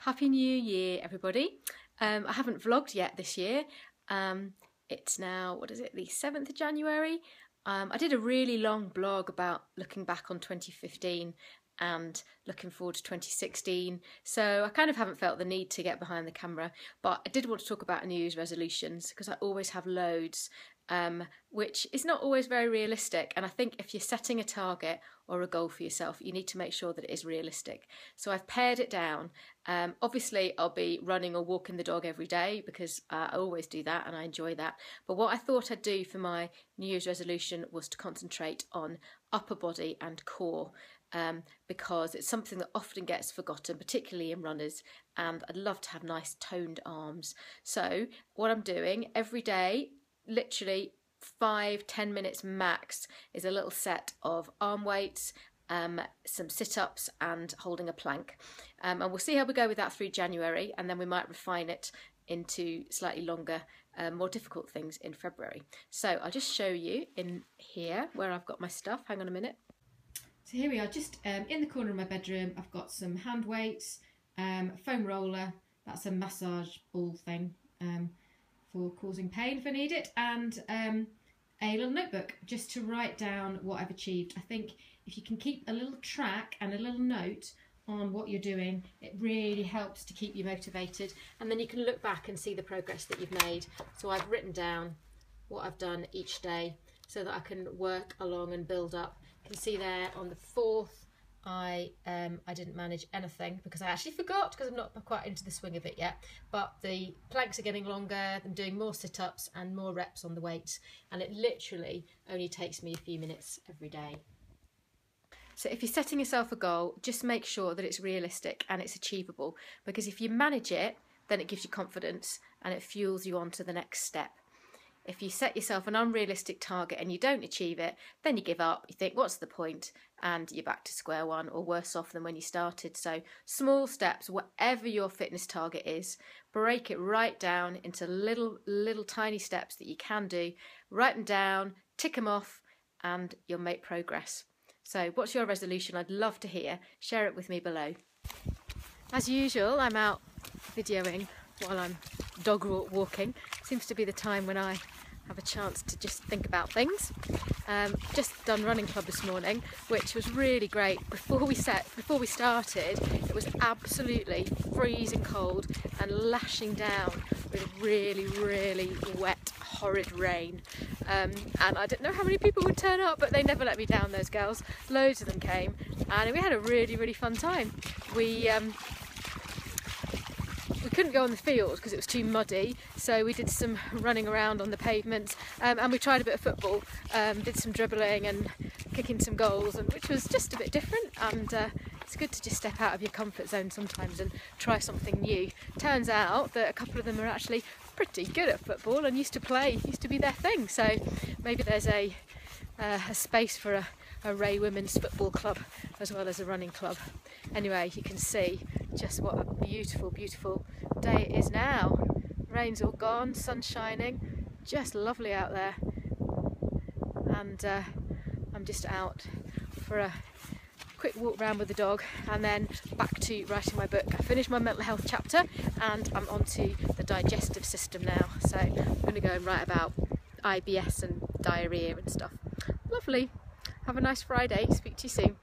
Happy New Year, everybody. I haven't vlogged yet this year. It's now, what is it, the 7th of January. I did a really long blog about looking back on 2015 and looking forward to 2016. So I kind of haven't felt the need to get behind the camera, but I did want to talk about New Year's resolutions because I always have loads, which is not always very realistic. And I think if you're setting a target or a goal for yourself, you need to make sure that it is realistic. So I've pared it down. Obviously, I'll be running or walking the dog every day because I always do that and I enjoy that. But what I thought I'd do for my New Year's resolution was to concentrate on upper body and core. Because it's something that often gets forgotten, particularly in runners, and I'd love to have nice toned arms. So what I'm doing every day, literally 5-10 minutes max, is a little set of arm weights, some sit-ups and holding a plank. And we'll see how we go with that through January, and then we might refine it into slightly longer, more difficult things in February. So I'll just show you in here where I've got my stuff. Hang on a minute. So here we are, just in the corner of my bedroom. I've got some hand weights, foam roller, that's a massage ball thing for causing pain if I need it, and a little notebook just to write down what I've achieved. I think if you can keep a little track and a little note on what you're doing, it really helps to keep you motivated, and then you can look back and see the progress that you've made. So I've written down what I've done each day so that I can work along and build up. You can see there on the 4th I didn't manage anything because I actually forgot, because I'm not quite into the swing of it yet, but the planks are getting longer, I'm doing more sit-ups and more reps on the weights, and it literally only takes me a few minutes every day. So if you're setting yourself a goal, just make sure that it's realistic and it's achievable, because if you manage it, then it gives you confidence and it fuels you on to the next step. If you set yourself an unrealistic target and you don't achieve it, then you give up, you think, what's the point? And you're back to square one, or worse off than when you started. So small steps, whatever your fitness target is, break it right down into little tiny steps that you can do. Write them down, tick them off, and you'll make progress. So what's your resolution? I'd love to hear. Share it with me below. As usual, I'm out videoing while I'm dog walking. Seems to be the time when I have a chance to just think about things. Just done running club this morning, which was really great. Before we started, it was absolutely freezing cold and lashing down with really wet, horrid rain. And I didn't know how many people would turn up, but they never let me down, those girls. Loads of them came, and we had a really fun time. We couldn't go on the field because it was too muddy, so we did some running around on the pavement, and we tried a bit of football, did some dribbling and kicking some goals, and which was just a bit different. And it's good to just step out of your comfort zone sometimes and try something new. Turns out that a couple of them are actually pretty good at football and used to be their thing, so maybe there's a space for a Ray Women's Football Club as well as a running club. Anyway, you can see just what a beautiful day it is now. Rain's all gone, sun's shining, just lovely out there. And I'm just out for a quick walk round with the dog, and then back to writing my book. I finished my mental health chapter and I'm on to the digestive system now, so I'm going to go and write about IBS and diarrhoea and stuff. Lovely. Have a nice Friday. Speak to you soon.